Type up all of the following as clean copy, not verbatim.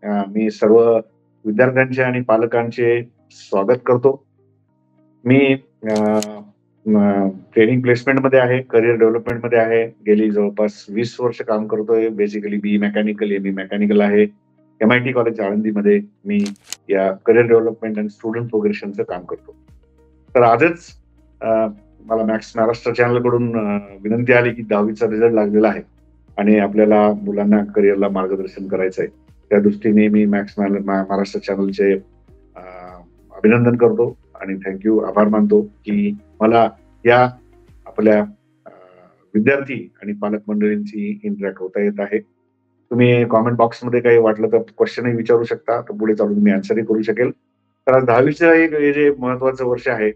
मी सर्व विद्यार्थ्यांचे आणि पालकांचे स्वागत करतो. मी ट्रेनिंग प्लेसमेंटमध्ये आहे, करिअर डेव्हलपमेंटमध्ये आहे. गेली जवळपास 20 वर्ष काम करतोय. बेसिकली बी मेकॅनिकल, एम मेकॅनिकल आहे. MIT कॉलेज आळंदीमध्ये मी या करिअर डेव्हलपमेंट आणि स्टुडंट प्रोग्रेशनचं काम करतो. तर आजच मला मॅक्स महाराष्ट्र चॅनलकडून विनंती आली की 10वीचा रिझल्ट लागलेला आहे आणि आपल्याला मुलांना करिअरला मार्गदर्शन करायचं आहे. त्या दृष्टीने मी मॅक्स महाराष्ट्र चॅनलचे अभिनंदन करतो आणि थँक्यू, आभार मानतो की मला या आपल्या विद्यार्थी आणि पालक मंडळींची इंटरॅक्ट होता येत आहे. तुम्ही कॉमेंट बॉक्समध्ये काही वाटलं तर क्वेश्चनही विचारू शकता, तर पुढे चालून मी आन्सरही करू शकेल. तर आज 10वीचं एक हे जे महत्वाचं वर्ष आहे,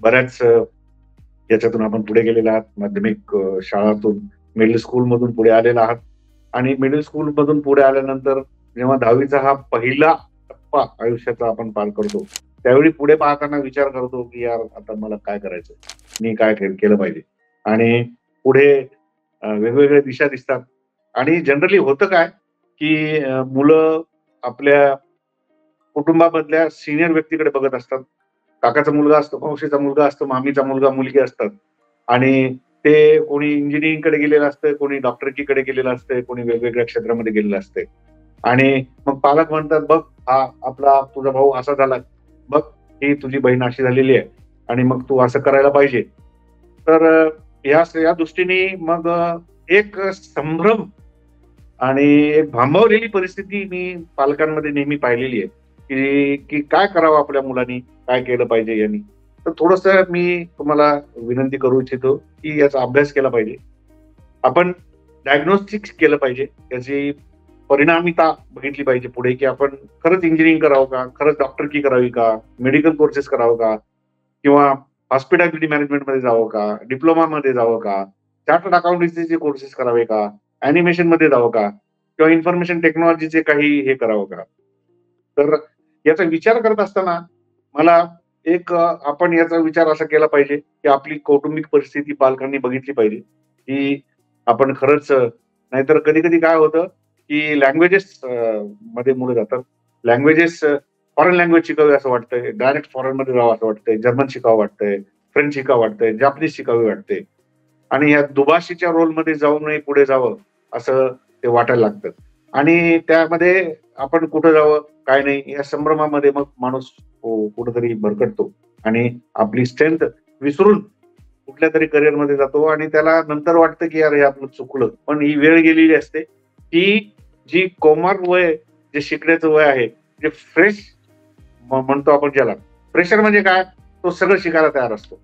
बऱ्याच याच्यातून आपण पुढे गेलेला आहात. माध्यमिक शाळातून मिडल स्कूलमधून पुढे आलेला आहात आणि मिडल स्कूलमधून पुढे आल्यानंतर जेव्हा 10वीचा हा पहिला टप्पा आयुष्याचा आपण पार करतो, त्यावेळी पुढे पाहताना विचार करतो की यार आता मला काय करायचं, मी काय केलं पाहिजे. आणि पुढे वेगवेगळ्या दिशा दिसतात आणि जनरली होतं काय की मुलं आपल्या कुटुंबामधल्या सिनियर व्यक्तीकडे बघत असतात. काकाचा मुलगा असतो, मावशीचा मुलगा असतो, मामीचा मुलगा मुलगी असतात आणि ते कोणी इंजिनिअरिंगकडे गेलेलं असतं, कोणी डॉक्टरकीकडे गेलेलं असतंय, कोणी वेगवेगळ्या क्षेत्रामध्ये गेलेलं असतंय. आणि मग पालक म्हणतात, बघ हा आपला तुझा भाऊ असा झाला, बघ ही तुझी बहीण अशी झालेली आहे आणि मग तू असं करायला पाहिजे. तर या दृष्टीने मग एक संभ्रम आणि एक भांबावलेली परिस्थिती मी पालकांमध्ये नेहमी पाहिलेली आहे की काय करावं आपल्या मुलांनी, काय केलं पाहिजे यांनी. तर थोडस मी तुम्हाला विनंती करू इच्छितो की याचा अभ्यास केला पाहिजे. आपण डायग्नोस्टिक्स केलं पाहिजे, याची परिणामिता बघितली पाहिजे पुढे की आपण खरंच इंजिनिअरिंग करावं का, खरंच डॉक्टरकी करावी का, मेडिकल कोर्सेस करावं का, किंवा हॉस्पिटॅलिटी मॅनेजमेंटमध्ये जावं का, डिप्लोमामध्ये जावं का, चार्टर्ड अकाउंटन्सीचे कोर्सेस करावे का, अॅनिमेशन मध्ये जावं का, किंवा इन्फॉर्मेशन टेक्नॉलॉजीचे काही हे करावं का. तर याचा विचार करत असताना मला एक आपण याचा विचार असा केला पाहिजे की आपली कौटुंबिक परिस्थिती पालकांनी बघितली पाहिजे की आपण खरंच, नाहीतर कधी कधी काय होतं की लँग्वेजेस मध्ये मुलं जातात. लँग्वेजेस फॉरेन लँग्वेज शिकावी असं वाटतंय, डायरेक्ट फॉरेन मध्ये जावं असं वाटतंय, जर्मन शिकावं वाटतंय, फ्रेंच शिकावं वाटतंय, जापनीज शिकावी वाटते आणि ह्या दुभाषीच्या रोलमध्ये जाऊ नये, पुढे जावं असं ते वाटायला लागतं. आणि त्यामध्ये आपण कुठं जावं काय नाही या संभ्रमामध्ये मग माणूस कुठंतरी भरकटतो आणि आपली स्ट्रेंथ विसरून कुठल्या तरी करिअरमध्ये जातो आणि त्याला नंतर वाटतं की यार हे आपलं चुकलं. पण ही वेळ गेलेली असते की जी कौमार वय, जे शिकण्याचं वय आहे, जे फ्रेश म्हणतो आपण ज्याला, प्रेशर म्हणजे काय, तो सगळं शिकायला तयार असतो.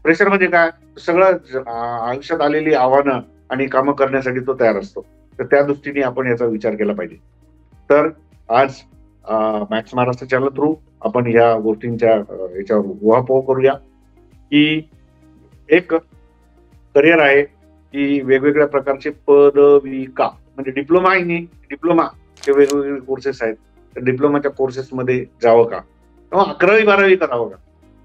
प्रेशर म्हणजे काय, सगळं आयुष्यात आलेली आव्हानं आणि कामं करण्यासाठी तो तयार असतो. तर त्या दृष्टीने आपण याचा विचार केला पाहिजे. तर आज मॅक्स महाराष्ट्र चॅनल थ्रू आपण या गोष्टींच्या याच्यावर उहापोह करूया की एक करिअर आहे की वेगवेगळ्या प्रकारचे पदविका, म्हणजे डिप्लोमा चे वेगवेगळे कोर्सेस आहेत. तर डिप्लोमाच्या कोर्सेसमध्ये जावं का, किंवा 11वी-12वी करावं का.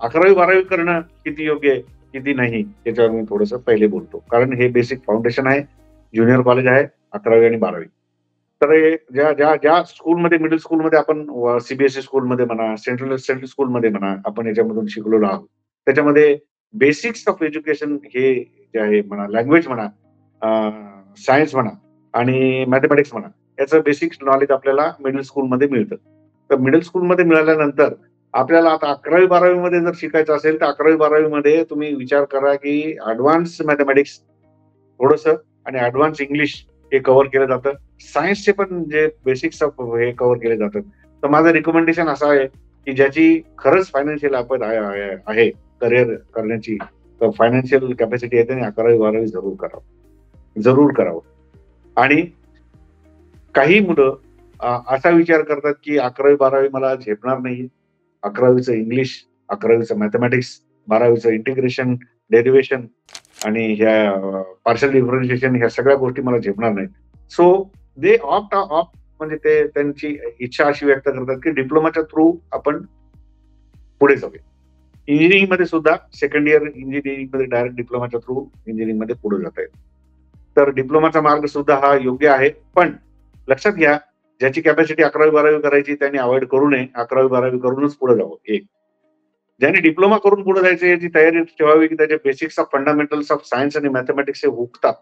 11वी-12वी करणं किती योग्य आहे किती नाही याच्यावर मी थोडंसं पहिले बोलतो, कारण हे बेसिक फाउंडेशन आहे. ज्युनियर कॉलेज आहे 11वी आणि 12वी. तर ज्या ज्या ज्या स्कूलमध्ये, मिडल स्कूलमध्ये आपण सीबीएसई स्कूलमध्ये म्हणा, सेंट्रल स्कूलमध्ये म्हणा, आपण याच्यामधून शिकलेलो आहोत, त्याच्यामध्ये बेसिक्स ऑफ एज्युकेशन हे जे आहे म्हणा, लँग्वेज म्हणा, सायन्स म्हणा आणि मॅथमॅटिक्स म्हणा, याचं बेसिक नॉलेज आपल्याला मिडल स्कूलमध्ये मिळतं. तर मिडल स्कूलमध्ये मिळाल्यानंतर आपल्याला आता 11वी-12वी मध्ये जर शिकायचं असेल तर 11वी-12वी मध्ये तुम्ही विचार करा की ऍडव्हान्स मॅथमॅटिक्स थोडंसं आणि ऍडव्हान्स इंग्लिश हे कव्हर केलं जातं. सायन्सचे पण जे बेसिक्स ऑफ हे कव्हर केले जातात. तर माझं रिकमेंडेशन असं आहे की ज्याची खरंच फायनान्शियल आपत आहे करिअर करण्याची, तर फायनान्शियल कॅपॅसिटी आहे त्याने 11वी-12वी जरूर करावं. आणि काही मुलं असा विचार करतात की 11वी-12वी मला झेपणार नाही, 11वीचं इंग्लिश, 11वीचं मॅथमॅटिक्स, 12वीचं इंटिग्रेशन, डेरिव्हेशन आणि ह्या पार्शल डिफरन्शिएशन, ह्या सगळ्या गोष्टी मला झेपणार नाही. सो दे ऑप्ट म्हणजे ते त्यांची इच्छा अशी व्यक्त करतात की डिप्लोमाच्या थ्रू आपण पुढे जाऊया. इंजिनिअरिंग मध्ये सुद्धा सेकंड इयर इंजिनिअरिंग मध्ये डायरेक्ट डिप्लोमाच्या थ्रू इंजिनिअरिंग मध्ये पुढे जाता येईल. तर डिप्लोमाचा मार्ग सुद्धा हा योग्य आहे. पण लक्षात घ्या, ज्याची कॅपॅसिटी 11वी-12वी करायची त्यांनी अव्हॉइड करू नये. 11वी-12वी करूनच पुढे जावं. एक. ज्यांनी डिप्लोमा करून पुढे जायचं याची तयारी ठेवावी, की त्याचे basics of fundamentals of science आणि मॅथमॅटिक्स हे हुकतात.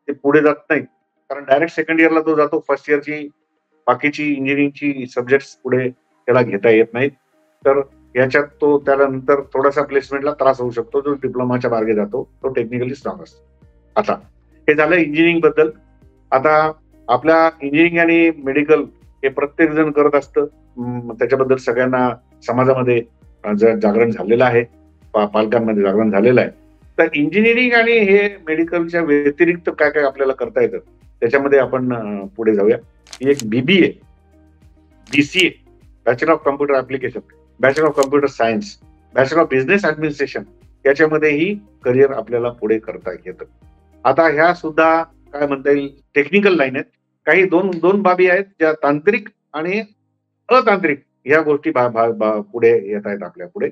ते पुढे जात नाहीत. कारण डायरेक्ट सेकंड इयरला तो जातो. फर्स्ट इयरची बाकीची इंजिनिअरिंगची सब्जेक्ट्स पुढे त्याला घेता येत नाहीत. तर याच्यात तो त्याला नंतर थोडासा प्लेसमेंटला त्रास होऊ शकतो. जो डिप्लोमाच्या मार्गे जातो तो टेक्निकली स्ट्रॉंग असतो. आता हे झालं इंजिनिअरिंग बद्दल. आता आपल्या इंजिनिअरिंग आणि मेडिकल हे प्रत्येक जण करत असतं. त्याच्याबद्दल सगळ्यांना समाजामध्ये जागरण झालेलं आहे. पालकांमध्ये जागरण झालेलं आहे. तर इंजिनिअरिंग आणि हे मेडिकलच्या व्यतिरिक्त काय काय आपल्याला करता येतं त्याच्यामध्ये आपण पुढे जाऊया. एक BBA, BCA, bachelor of computer application, bachelor of computer science, bachelor of business administration याच्यामध्येही करिअर आपल्याला पुढे करता येतं. आता ह्या सुद्धा काय म्हणता येईल टेक्निकल लाईन आहेत. काही दोन बाबी आहेत ज्या तांत्रिक आणि अतांत्रिक ह्या गोष्टी पुढे येत आहेत आपल्या पुढे.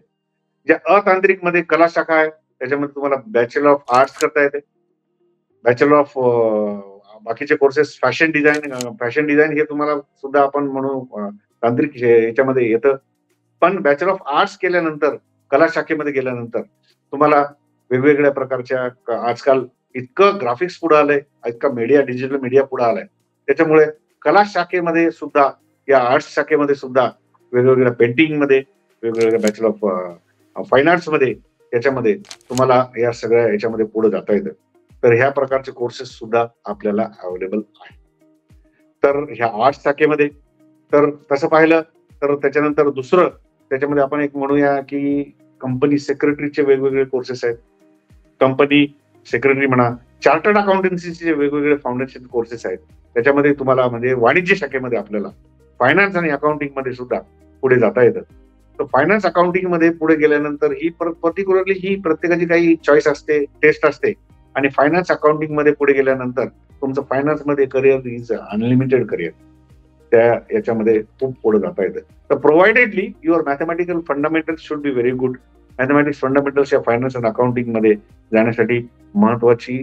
ज्या अतांत्रिक मध्ये कला शाखा आहे त्याच्यामध्ये तुम्हाला बॅचलर ऑफ आर्ट्स करता येते. बॅचलर ऑफ बाकीचे कोर्सेस फॅशन डिझाईन हे तुम्हाला सुद्धा आपण म्हणू तांत्रिक याच्यामध्ये येतं. पण बॅचलर ऑफ आर्ट्स केल्यानंतर कला शाखेमध्ये गेल्यानंतर तुम्हाला वेगवेगळ्या प्रकारच्या आजकाल इतकं ग्राफिक्स पुढे आलंय, इतका डिजिटल मीडिया पुढे आलाय, त्याच्यामुळे कला शाखेमध्ये सुद्धा या आर्ट्स शाखेमध्ये सुद्धा वेगवेगळ्या पेंटिंगमध्ये, वेगवेगळ्या बॅचलर ऑफ फाईन आर्ट्स मध्ये याच्यामध्ये तुम्हाला या सगळ्या याच्यामध्ये पुढे जाता येतं. तर ह्या प्रकारचे कोर्सेस सुद्धा आपल्याला अवेलेबल आहे. तर ह्या आर्ट्स शाखेमध्ये तर तसं पाहिलं तर त्याच्यानंतर दुसरं त्याच्यामध्ये आपण एक म्हणूया की कंपनी सेक्रेटरीचे वेगवेगळे कोर्सेस आहेत. कंपनी सेक्रेटरी म्हणा, चार्टर्ड अकाउंटन्सीचे वेगवेगळे फाउंडेशन कोर्सेस आहेत. त्याच्यामध्ये तुम्हाला म्हणजे वाणिज्य शाखेमध्ये आपल्याला फायनान्स आणि अकाउंटिंग मध्ये सुद्धा पुढे जाता येतं. तर फायनान्स अकाउंटिंग मध्ये पुढे गेल्यानंतर ही पर्टिक्युलरली ही प्रत्येकाची काही चॉईस असते, टेस्ट असते. आणि फायनान्स अकाउंटिंग मध्ये पुढे गेल्यानंतर तुमचं फायनान्स मध्ये करिअर इज अनलिमिटेड करिअर. त्या याच्यामध्ये खूप पुढे जाता येतं. तर providedly your mathematical fundamentals should be very good. Mathematics fundamentals या फायनान्स अँड अकाउंटिंग मध्ये जाण्यासाठी महत्वाची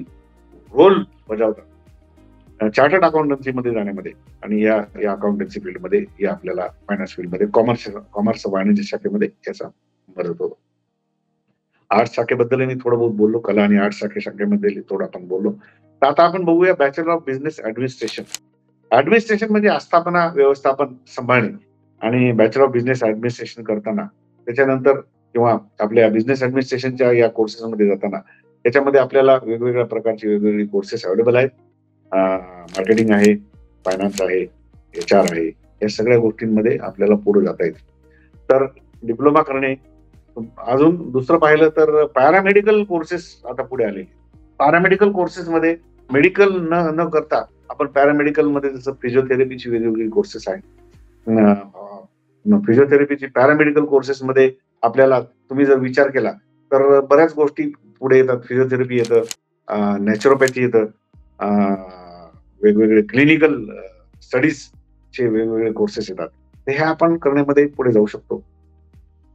रोल बजावतात. चार्टर्ड अकाउंटन्सी मध्ये जाण्यामध्ये आणि या अकाउंटन्सी फील्डमध्ये या आपल्याला फायनान्स फील्डमध्ये कॉमर्स वाणिज्य शाखेमध्ये याचा मदत होतो. आर्ट्स शाखेबद्दल मी थोडं बहुत बोललो, कला आणि आर्ट्स शाखेमध्ये थोडं आपण बोललो. तर आता आपण बघूया bachelor of business administration. Administration म्हणजे आस्थापना व्यवस्थापन सांभाळणे. आणि बॅचलर ऑफ बिझनेस ऍडमिनिस्ट्रेशन करताना त्याच्यानंतर किंवा आपल्या बिझनेस ऍडमिनिस्ट्रेशनच्या या कोर्सेसमध्ये जाताना त्याच्यामध्ये आपल्याला वेगवेगळ्या प्रकारचे वेगवेगळे कोर्सेस अवेलेबल आहेत. मार्केटिंग आहे, फायनान्स आहे, HR आहे, या सगळ्या गोष्टींमध्ये आपल्याला पुढे जाता येईल. तर डिप्लोमा करणे. अजून दुसरं पाहिलं तर पॅरामेडिकल कोर्सेस आता पुढे आले. पॅरामेडिकल कोर्सेसमध्ये मेडिकल न करता आपण पॅरामेडिकल मध्ये जसं फिजिओथेरपीची वेगवेगळी कोर्सेस आहेत. फिजिओथेरपीची पॅरामेडिकल कोर्सेसमध्ये आपल्याला तुम्ही जर विचार केला तर बऱ्याच गोष्टी पुढे येतात. फिजिओथेरपी येतं, नॅचरोपॅथी येतं, वेगवेगळे क्लिनिकल स्टडीजचे वेगवेगळे कोर्सेस येतात. तर ह्या आपण करण्यामध्ये पुढे जाऊ शकतो.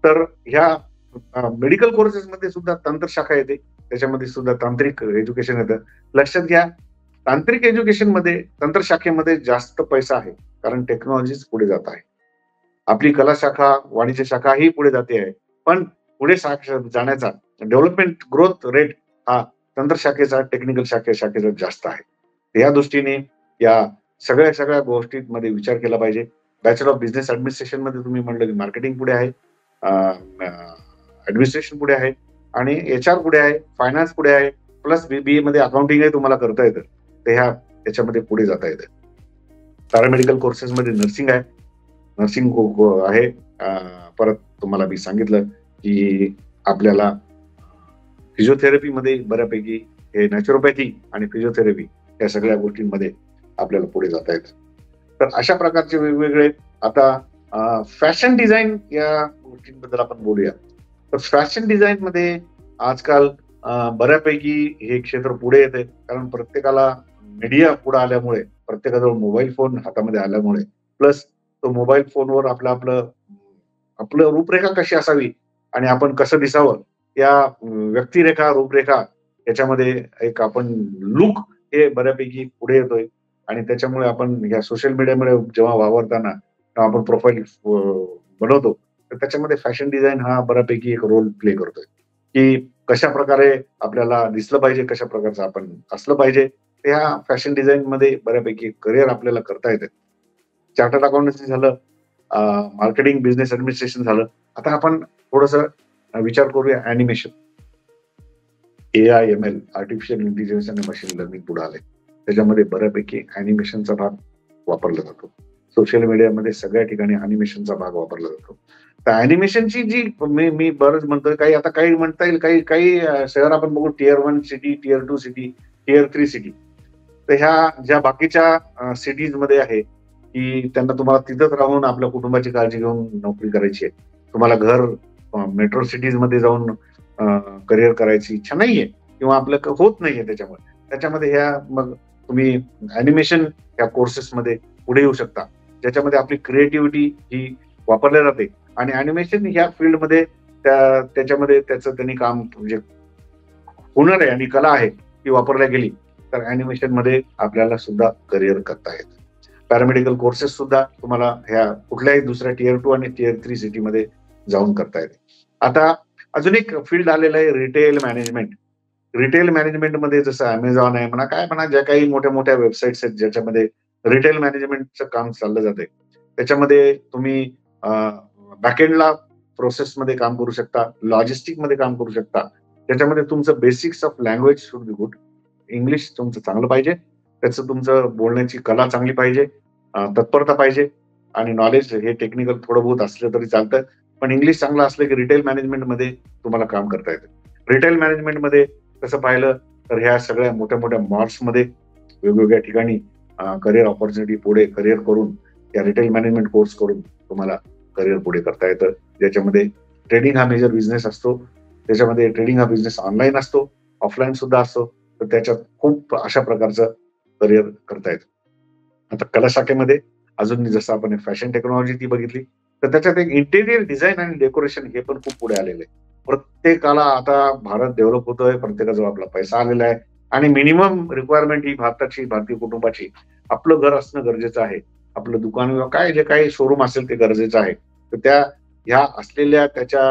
तर ह्या मेडिकल कोर्सेसमध्ये सुद्धा तंत्रशाखा येते. त्याच्यामध्ये सुद्धा तांत्रिक एज्युकेशन येतं. लक्षात घ्या, तांत्रिक एज्युकेशन मध्ये तंत्रशाखेमध्ये जास्त पैसा आहे, कारण टेक्नॉलॉजीच पुढे जात आहे. आपली कला शाखा, वाणिज्य शाखा ही पुढे जाते आहे, पण पुढे जाण्याचा डेव्हलपमेंट ग्रोथ रेट हा तंत्रशाखेचा, टेक्निकल शाखेचा जास्त आहे. या दृष्टीने या सगळ्या गोष्टींमध्ये विचार केला पाहिजे. बॅचलर ऑफ बिझनेस ऍडमिनिस्ट्रेशन मध्ये तुम्ही म्हणलं की मार्केटिंग पुढे आहे, ऍडमिनिस्ट्रेशन पुढे आहे आणि HR पुढे आहे, फायनान्स पुढे आहे, प्लस BBA मध्ये अकाउंटिंगही तुम्हाला करता येतं. तर याच्यामध्ये पुढे जाता येतं. पॅरामेडिकल कोर्सेस मध्ये नर्सिंग आहे, आहे. परत तुम्हाला मी सांगितलं की आपल्याला फिजिओथेरपी मध्ये बऱ्यापैकी हे नॅचरोपॅथी आणि फिजिओथेरपी या सगळ्या गोष्टींमध्ये आपल्याला पुढे जाता येतं. तर अशा प्रकारचे वेगवेगळे आता फॅशन डिझाईन या गोष्टींबद्दल आपण बोलूया. तर फॅशन डिझाईन मध्ये आजकाल बऱ्यापैकी हे क्षेत्र पुढे येते, कारण प्रत्येकाला मीडिया पुढे आल्यामुळे, प्रत्येकाजवळ मोबाईल फोन हातामध्ये आल्यामुळे, प्लस तो मोबाईल फोनवर आपलं रूपरेखा कशी असावी आणि आपण कसं दिसावं या व्यक्तिरेखा, रूपरेखा याच्यामध्ये एक आपण लुक हे बऱ्यापैकी पुढे येतोय. आणि त्याच्यामुळे आपण ह्या सोशल मीडियामुळे जेव्हा वावरताना तेव्हा आपण प्रोफाईल बनवतो, तर त्याच्यामध्ये फॅशन डिझाईन हा बऱ्यापैकी एक रोल प्ले करतोय, की कशा प्रकारे आपल्याला दिसलं पाहिजे, कशा प्रकारचं आपण असलं पाहिजे. त्या फॅशन डिझाईनमध्ये बऱ्यापैकी करिअर आपल्याला करता येतं. चार्टर्ड अकाउंटन्सी झालं, मार्केटिंग, बिझनेस ॲडमिनिस्ट्रेशन झालं. आता आपण थोडंसं विचार करूया ॲनिमेशन. एआय-एम-एल, आर्टिफिशियल इंटेलिजन्स आणि मशीन लर्निंग पुढे आलंय. त्याच्यामध्ये बऱ्यापैकी ॲनिमेशनचा भाग वापरला जातो. सोशल मीडियामध्ये सगळ्या ठिकाणी ॲनिमेशनचा भाग वापरला जातो. तर ॲनिमेशनची जी मी बरंच म्हणतोय, काही म्हणता येईल, काही शहर आपण बघू, tier 1 city, tier 2 city, tier 3 city. तर ह्या ज्या बाकीच्या सिटीजमध्ये आहे, की त्यांना तुम्हाला तिथंच राहून आपल्या कुटुंबाची काळजी घेऊन नोकरी करायची आहे. तुम्हाला घर मेट्रो सिटीजमध्ये जाऊन करिअर करायची इच्छा नाहीये किंवा आपलं होत नाहीये त्याच्यामुळे. त्याच्यामध्ये ह्या मग तुम्ही ॲनिमेशन या कोर्सेसमध्ये पुढे येऊ शकता. ज्याच्यामध्ये आपली क्रिएटिव्हिटी ही वापरल्या जाते आणि ॲनिमेशन ह्या फील्डमध्ये त्याच्यामध्ये त्याचं त्यांनी काम म्हणजे हुनर आहे आणि कला आहे ती वापरल्या गेली तर ॲनिमेशनमध्ये आपल्याला सुद्धा करिअर करता येतं. पॅरामेडिकल कोर्सेस सुद्धा तुम्हाला ह्या कुठल्याही दुसऱ्या टियर 2 आणि टियर 3 सिटीमध्ये जाऊन करता येते. आता अजून एक फील्ड आलेलं आहे रिटेल मॅनेजमेंट. रिटेल मॅनेजमेंटमध्ये जसं Amazon आहे म्हणा, काय म्हणा, ज्या काही मोठ्या-मोठ्या वेबसाईट्स आहेत ज्याच्यामध्ये रिटेल मॅनेजमेंटचं काम चाललं जातंय. त्याच्यामध्ये तुम्ही बॅकएंडला प्रोसेसमध्ये काम करू शकता, लॉजिस्टिकमध्ये काम करू शकता. त्याच्यामध्ये तुमचं basics of language should be good. English तुमचं चांगलं पाहिजे. त्याचं तुमचं बोलण्याची कला चांगली पाहिजे, तत्परता पाहिजे आणि नॉलेज हे टेक्निकल थोडं बहुत असलं तरी चालतं. पण इंग्लिश चांगलं असलं की रिटेल मॅनेजमेंटमध्ये तुम्हाला काम करता येतं. रिटेल मॅनेजमेंटमध्ये तसं पाहिलं तर ह्या सगळ्या मोठ्या-मोठ्या मॉल्समध्ये वेगवेगळ्या ठिकाणी करिअर अपॉर्च्युनिटी पुढे करिअर करून या रिटेल मॅनेजमेंट कोर्स करून तुम्हाला करिअर पुढे करता येतं. ज्याच्यामध्ये ट्रेडिंग हा मेजर बिझनेस असतो. त्याच्यामध्ये ट्रेडिंग हा बिझनेस ऑनलाईन असतो, ऑफलाईन सुद्धा असतो. तर त्याच्यात खूप अशा प्रकारचं करिअर करता येतं. आता कला शाखेमध्ये अजून जसं आपण फॅशन टेक्नॉलॉजी ती बघितली, तर त्याच्यात एक इंटेरियर डिझाइन आणि डेकोरेशन हे पण खूप पुढे आलेलं आहे. प्रत्येकाला आता भारत डेव्हलप होतोय, प्रत्येकाजवळ आपला पैसा आलेला आहे आणि मिनिमम रिक्वायरमेंट ही भारतीय कुटुंबाची आपलं घर असणं गरजेचं आहे. आपलं दुकान किंवा काय जे काही शोरूम असेल ते गरजेचं आहे. तर ह्या असलेल्या त्याच्या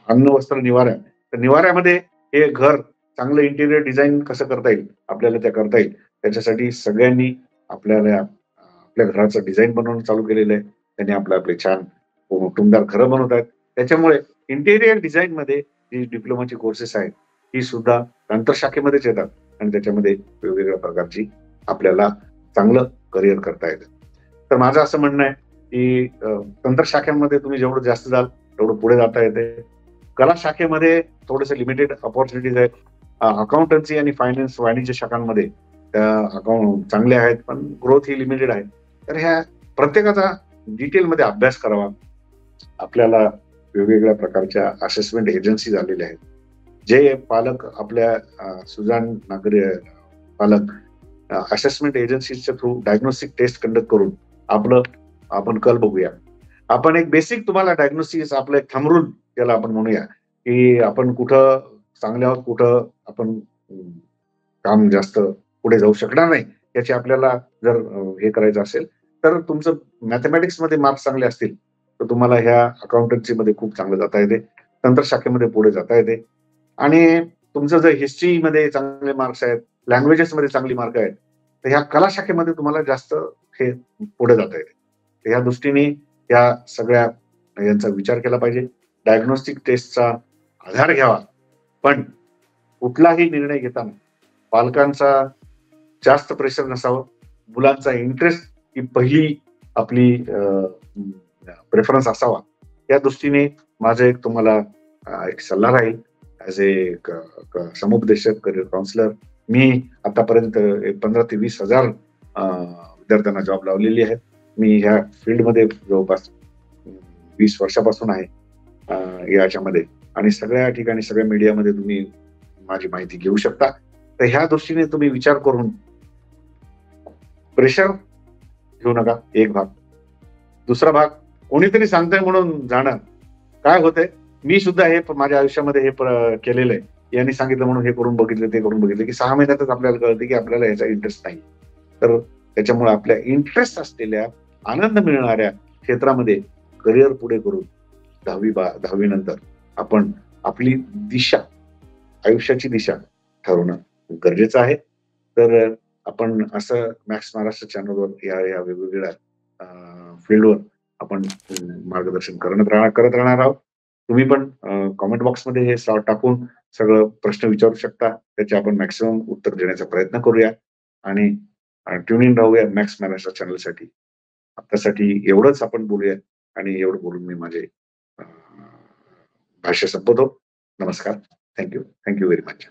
अन्न, वस्त्र, निवारा. तर निवाऱ्यामध्ये हे घर चांगलं इंटिरियर डिझाइन कसं करता येईल, आपल्याला ते करता येईल. त्याच्यासाठी सगळ्यांनी आपल्या घराचं डिझाइन बनवणं चालू केलेलं आहे. त्यांनी आपले छान टुमदार घरं बनवत आहेत. त्याच्यामुळे इंटिरियर डिझाइनमध्ये जी डिप्लोमाची कोर्सेस आहेत, ही सुद्धा तंत्रशाखेमध्येच येतात आणि त्याच्यामध्ये वेगवेगळ्या प्रकारची आपल्याला चांगलं करिअर करता येतं. तर माझं असं म्हणणं आहे, की तंत्रशाखेमध्ये तुम्ही जेवढं जास्त जाल, तेवढं पुढे जाता येते. कला शाखेमध्ये थोडेसे लिमिटेड अपॉर्च्युनिटीज आहेत. अकाउंटन्सी आणि फायनान्स वाणिज्य शाखांमध्ये अकाउंट चांगले आहेत, पण ग्रोथ ही लिमिटेड आहे. तर ह्या प्रत्येकाचा डिटेलमध्ये अभ्यास करावा. आपल्याला वेगवेगळ्या प्रकारच्या असेसमेंट एजन्सी झालेल्या आहेत. जे पालक आपल्या सुजाण पालक असेसमेंट एजन्सीच्या थ्रू डायग्नोस्टिक टेस्ट कंडक्ट करून आपण कल बघूया. आपण एक बेसिक तुम्हाला डायग्नोसिस आपलं एक थंब रूल त्याला आपण म्हणूया, की आपण कुठं चांगले आहोत, कुठं आपण काम जास्त पुढे जाऊ शकणार नाही, याची आपल्याला जर हे करायचं असेल, तर तुमचं मॅथमॅटिक्समध्ये मार्क्स चांगले असतील, तर तुम्हाला ह्या अकाउंटन्सीमध्ये खूप चांगलं जाता येते. तंत्रशाखेमध्ये पुढे जाता येते आणि तुमचं जर हिस्ट्रीमध्ये चांगले मार्क्स आहेत, लँग्वेजेसमध्ये चांगली मार्क आहेत, तर ह्या कला शाखेमध्ये तुम्हाला जास्त हे पुढे जाता येते. तर ह्या दृष्टीने या सगळ्या यांचा विचार केला पाहिजे. डायग्नोस्टिक टेस्टचा आधार घ्यावा, पण कुठलाही निर्णय घेताना पालकांचा जास्त प्रेशर नसावं. मुलांचा इंटरेस्ट ही पहिली आपली प्रेफरन्स असावा. या दृष्टीने माझं एक तुम्हाला एक सल्ला राहील ॲज ए समुपदेशक, करिअर काउन्सिलर. मी आतापर्यंत 15,000 ते 20,000 विद्यार्थ्यांना जॉब लावलेली आहे. मी ह्या फील्डमध्ये जवळपास 20 वर्षापासून आहे याच्यामध्ये आणि सगळ्या ठिकाणी सगळ्या मीडियामध्ये तुम्ही माझी माहिती घेऊ शकता. तर ह्या दृष्टीने तुम्ही विचार करून प्रेशर घेऊ नका. एक भाग. दुसरा भाग, कोणीतरी सांगतंय म्हणून जाणं. काय होतंय, मी सुद्धा हे माझ्या आयुष्यामध्ये हे केलेलं आहे. यांनी सांगितलं म्हणून हे करून बघितलं, ते करून बघितलं, की 6 महिन्यातच आपल्याला कळतं, की आपल्याला याचा इंटरेस्ट नाही. तर त्याच्यामुळे आपल्या इंटरेस्ट असलेल्या, आनंद मिळणाऱ्या क्षेत्रामध्ये करिअर पुढे करून 10वी नंतर आपण आपली दिशा, आयुष्याची दिशा ठरवणं गरजेचं आहे. तर आपण असं मॅक्स महाराष्ट्र चॅनलवर या वेगवेगळ्या फील्डवर आपण मार्गदर्शन करत राहणार आहोत. तुम्ही पण कमेंट बॉक्समध्ये हे टाकून सगळं प्रश्न विचारू शकता. त्याचे आपण मॅक्सिमम उत्तर देण्याचा प्रयत्न करूया आणि ट्यून इन राहूया मॅक्स महाराष्ट्र चॅनलसाठी. आत्तासाठी एवढंच आपण बोलूया आणि एवढं बोलून मी माझे अ, भाष्य संपवतो. नमस्कार. Thank you. Thank you very much.